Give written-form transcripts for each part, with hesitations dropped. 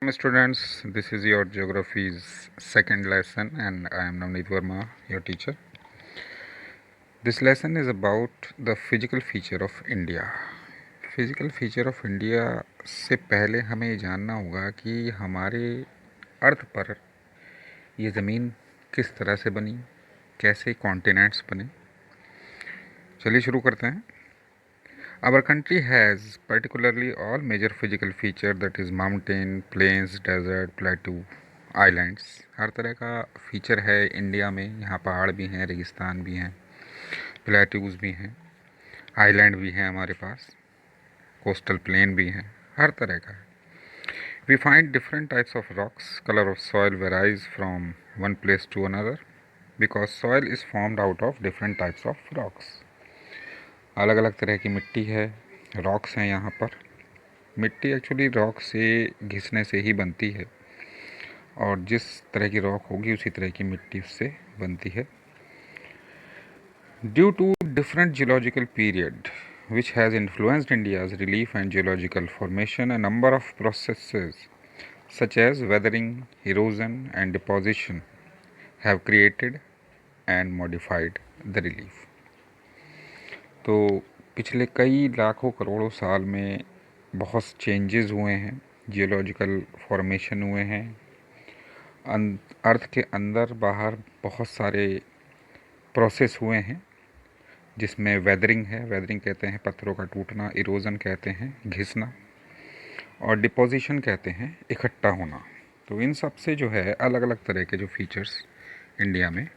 Students, this is your geography's second lesson and I am Navneet Verma, your teacher. This lesson is about the physical feature of India. Physical feature of India से पहले हमें ये जानना होगा कि हमारे अर्थ पर ये ज़मीन किस तरह से बनी, कैसे कॉन्टिनेंट्स बने। चलिए शुरू करते हैं। Our country has particularly all major physical feature, that is mountain, plains, desert, plateau, islands. हर तरह का फीचर है इंडिया में। यहाँ पहाड़ भी हैं, रेगिस्तान भी हैं, प्लेट्यूज भी हैं, आइलैंड भी हैं हमारे पास, कोस्टल प्लेन भी हैं, हर तरह का है। We find different types of rocks. Color of soil varies from one place to another because soil is formed out of different types of rocks. अलग अलग तरह की मिट्टी है, रॉक्स हैं यहाँ पर। मिट्टी एक्चुअली रॉक से घिसने से ही बनती है और जिस तरह की रॉक होगी उसी तरह की मिट्टी उससे बनती है। Due to different geological period which has influenced India's relief and geological formation, a number of processes such as weathering, erosion and deposition have created and modified the relief. तो पिछले कई लाखों करोड़ों साल में बहुत चेंजेस हुए हैं, जियोलॉजिकल फॉर्मेशन हुए हैं, अर्थ के अंदर बाहर बहुत सारे प्रोसेस हुए हैं, जिसमें वेदरिंग है, वेदरिंग कहते हैं पत्थरों का टूटना, इरोजन कहते हैं घिसना, और डिपोजिशन कहते हैं इकट्ठा होना। तो इन सब से जो है अलग अलग तरह के जो फीचर्स इंडिया में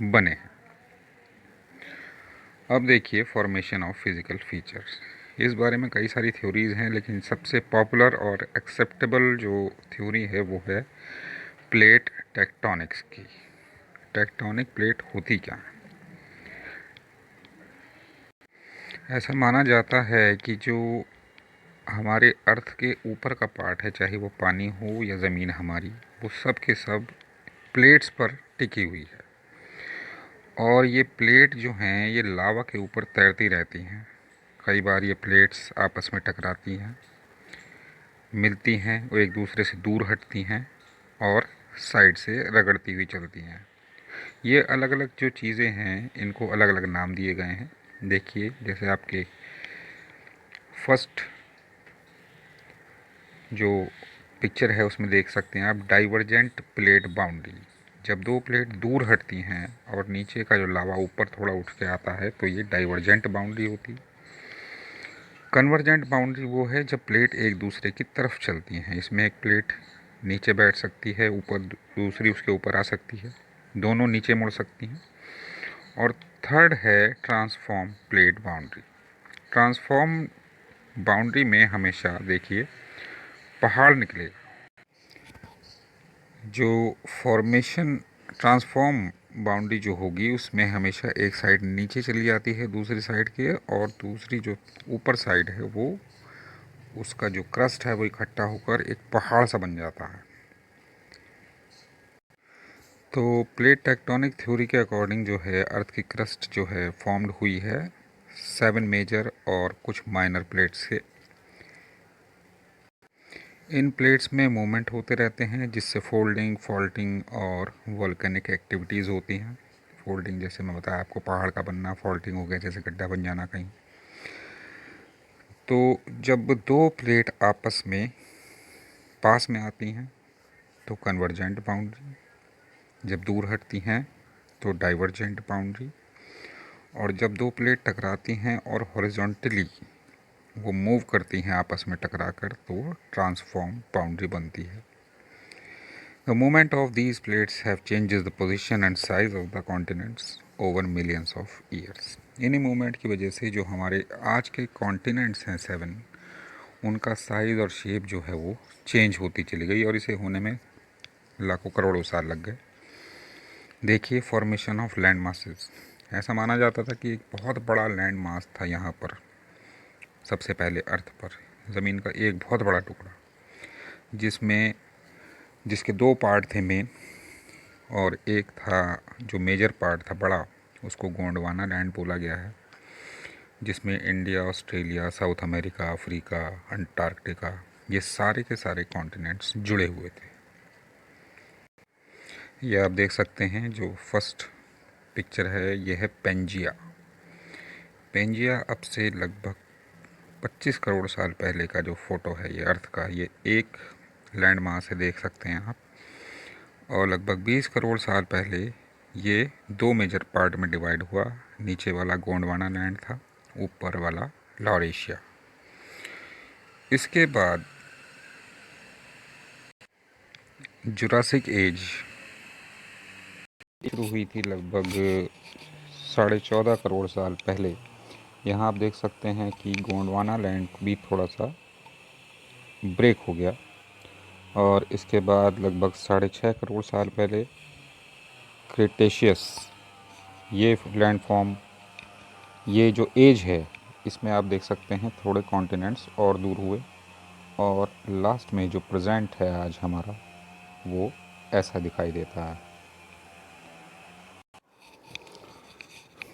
बने हैं। अब देखिए फॉर्मेशन ऑफ फिज़िकल फीचर्स। इस बारे में कई सारी थ्योरीज़ हैं, लेकिन सबसे पॉपुलर और एक्सेप्टेबल जो थ्योरी है वो है प्लेट टेक्टोनिक्स की। टेक्टोनिक प्लेट होती क्या है? ऐसा माना जाता है कि जो हमारे अर्थ के ऊपर का पार्ट है, चाहे वो पानी हो या ज़मीन हमारी, वो सब के सब प्लेट्स पर टिकी हुई है और ये प्लेट जो हैं ये लावा के ऊपर तैरती रहती हैं। कई बार ये प्लेट्स आपस में टकराती हैं, मिलती हैं, वो एक दूसरे से दूर हटती हैं और साइड से रगड़ती हुई चलती हैं। ये अलग अलग जो चीज़ें हैं इनको अलग अलग नाम दिए गए हैं। देखिए जैसे आपके फर्स्ट जो पिक्चर है उसमें देख सकते हैं आप डाइवर्जेंट प्लेट बाउंड्री। जब दो प्लेट दूर हटती हैं और नीचे का जो लावा ऊपर थोड़ा उठ के आता है तो ये डाइवर्जेंट बाउंड्री होती है। कन्वर्जेंट बाउंड्री वो है जब प्लेट एक दूसरे की तरफ चलती हैं। इसमें एक प्लेट नीचे बैठ सकती है, ऊपर दूसरी उसके ऊपर आ सकती है, दोनों नीचे मुड़ सकती हैं। और थर्ड है transform plate boundary. Transform boundary में हमेशा देखिए पहाड़ निकलेगा। जो फॉर्मेशन ट्रांसफॉर्म बाउंड्री जो होगी उसमें हमेशा एक साइड नीचे चली जाती है दूसरी साइड के, और दूसरी जो ऊपर साइड है वो उसका जो क्रस्ट है वो इकट्ठा होकर एक पहाड़ सा बन जाता है। तो प्लेट टेक्टोनिक थ्योरी के अकॉर्डिंग जो है अर्थ की क्रस्ट जो है फॉर्म्ड हुई है 7 मेजर और कुछ माइनर प्लेट्स से। इन प्लेट्स में मूवमेंट होते रहते हैं जिससे फोल्डिंग, फॉल्टिंग और वोल्केनिक एक्टिविटीज़ होती हैं। फोल्डिंग जैसे मैं बताया आपको पहाड़ का बनना, फॉल्टिंग हो गया जैसे गड्ढा बन जाना कहीं। तो जब दो प्लेट आपस में पास में आती हैं तो कन्वर्जेंट बाउंड्री, जब दूर हटती हैं तो डाइवर्जेंट बाउंड्री, और जब दो प्लेट टकराती हैं और हॉरिजॉन्टली वो मूव करती हैं आपस में टकरा कर तो ट्रांसफॉर्म बाउंड्री बनती है। The movement of these plates have changes the position and size of the continents over millions of years. इन्हीं मूवमेंट की वजह से जो हमारे आज के कॉन्टिनेंट्स हैं 7, उनका साइज़ और शेप जो है वो चेंज होती चली गई और इसे होने में लाखों करोड़ों साल लग गए। देखिए फॉर्मेशन ऑफ लैंड मासेस। ऐसा माना जाता था कि एक बहुत बड़ा लैंड मास था यहाँ पर, सबसे पहले अर्थ पर ज़मीन का एक बहुत बड़ा टुकड़ा, जिसके 2 पार्ट थे मेन, और एक था जो मेजर पार्ट था बड़ा, उसको गोंडवाना लैंड बोला गया है, जिसमें India, Australia, south America, Africa, Antarctica ये सारे के सारे कॉन्टिनेंट्स जुड़े हुए थे। ये आप देख सकते हैं, जो फर्स्ट पिक्चर है ये है पेंजिया। पेंजिया अब से लगभग 25 करोड़ साल पहले का जो फ़ोटो है ये अर्थ का, ये एक लैंड मास से देख सकते हैं आप। और लगभग 20 करोड़ साल पहले ये 2 मेजर पार्ट में डिवाइड हुआ। नीचे वाला गोंडवाना लैंड था, ऊपर वाला लॉरेशिया। इसके बाद जुरासिक एज शुरू हुई थी लगभग 14.5 करोड़ साल पहले। यहाँ आप देख सकते हैं कि गोंडवाना लैंड भी थोड़ा सा ब्रेक हो गया। और इसके बाद लगभग 6.5 करोड़ साल पहले क्रेटेशियस, ये लैंड फॉर्म, ये जो एज है इसमें आप देख सकते हैं थोड़े कॉन्टिनेंट्स और दूर हुए। और लास्ट में जो प्रेजेंट है आज हमारा, वो ऐसा दिखाई देता है।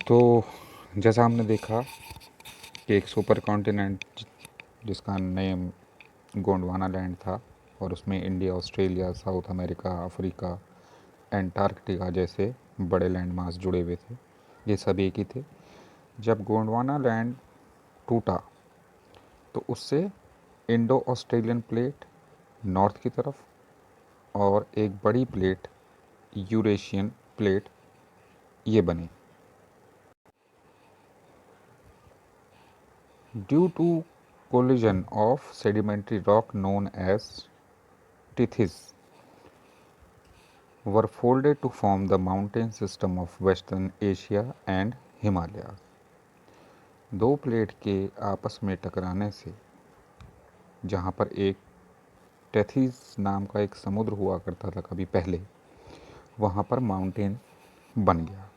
तो जैसा हमने देखा कि एक सुपर कॉन्टिनेंट जिसका नेम गोंडवाना लैंड था, और उसमें India, Australia, south America, Africa, Antarctica जैसे बड़े लैंड मास जुड़े हुए थे। ये सब एक ही थे। जब गोंडवाना लैंड टूटा तो उससे इंडो ऑस्ट्रेलियन प्लेट नॉर्थ की तरफ और एक बड़ी प्लेट यूरेशियन प्लेट ये बनी। Due to collision of sedimentary rock known as tethys were folded to form the mountain system of Western Asia and Himalayas। दो प्लेट के आपस में टकराने से, जहाँ पर एक टेथीज नाम का एक समुद्र हुआ करता था कभी पहले, वहाँ पर माउंटेन बन गया।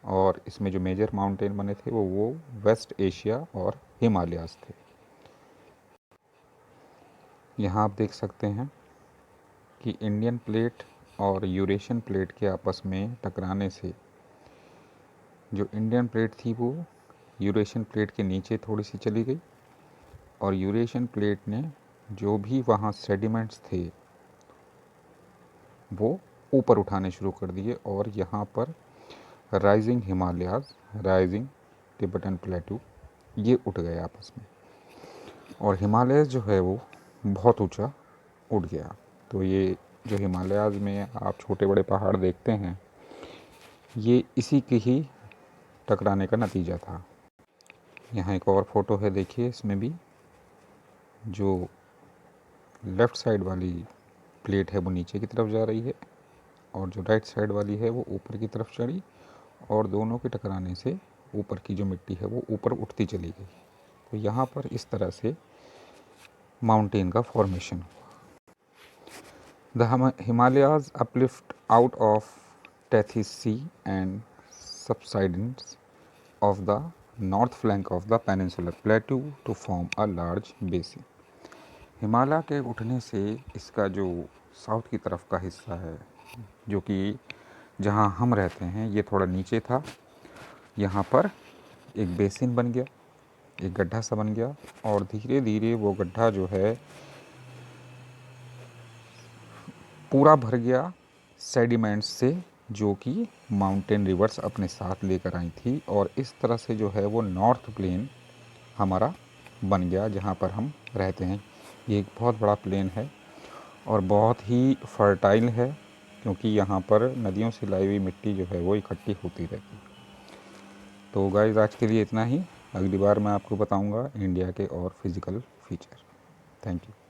और इसमें जो मेजर माउंटेन बने थे वो वेस्ट एशिया और हिमालयाज थे। यहाँ आप देख सकते हैं कि इंडियन प्लेट और यूरेशियन प्लेट के आपस में टकराने से जो इंडियन प्लेट थी वो यूरेशियन प्लेट के नीचे थोड़ी सी चली गई, और यूरेशियन प्लेट ने जो भी वहाँ सेडिमेंट्स थे वो ऊपर उठाने शुरू कर दिए। और यहाँ पर राइजिंग हिमालयाज, राइजिंग तिब्बतन प्लेटू, ये उठ गए आपस में। और हिमालयस जो है वो बहुत ऊंचा उठ गया। तो ये जो हिमालयाज में आप छोटे बड़े पहाड़ देखते हैं, ये इसी के ही टकराने का नतीजा था। यहाँ एक और फोटो है, देखिए। इसमें भी जो लेफ़्ट साइड वाली प्लेट है वो नीचे की तरफ जा रही है, और जो राइट साइड वाली है वो ऊपर की तरफ चढ़ी, और दोनों के टकराने से ऊपर की जो मिट्टी है वो ऊपर उठती चली गई। तो यहाँ पर इस तरह से माउंटेन का फॉर्मेशन हुआ। The Himalayas uplift out of Tethys Sea and subsidence of the north flank of the peninsular plateau to form a large basin। Himalaya के उठने से इसका जो साउथ की तरफ का हिस्सा है, जो कि जहाँ हम रहते हैं, ये थोड़ा नीचे था, यहाँ पर एक बेसिन बन गया, एक गड्ढा सा बन गया। और धीरे धीरे वो गड्ढा जो है पूरा भर गया सेडिमेंट्स से, जो कि माउंटेन रिवर्स अपने साथ लेकर आई थी। और इस तरह से जो है वो नॉर्थ प्लेन हमारा बन गया, जहाँ पर हम रहते हैं। ये एक बहुत बड़ा प्लेन है और बहुत ही फर्टाइल है, क्योंकि यहाँ पर नदियों से लाई हुई मिट्टी जो है वो इकट्ठी होती रहती है। तो गाइस, आज के लिए इतना ही। अगली बार मैं आपको बताऊँगा इंडिया के और फिज़िकल फीचर। Thank you.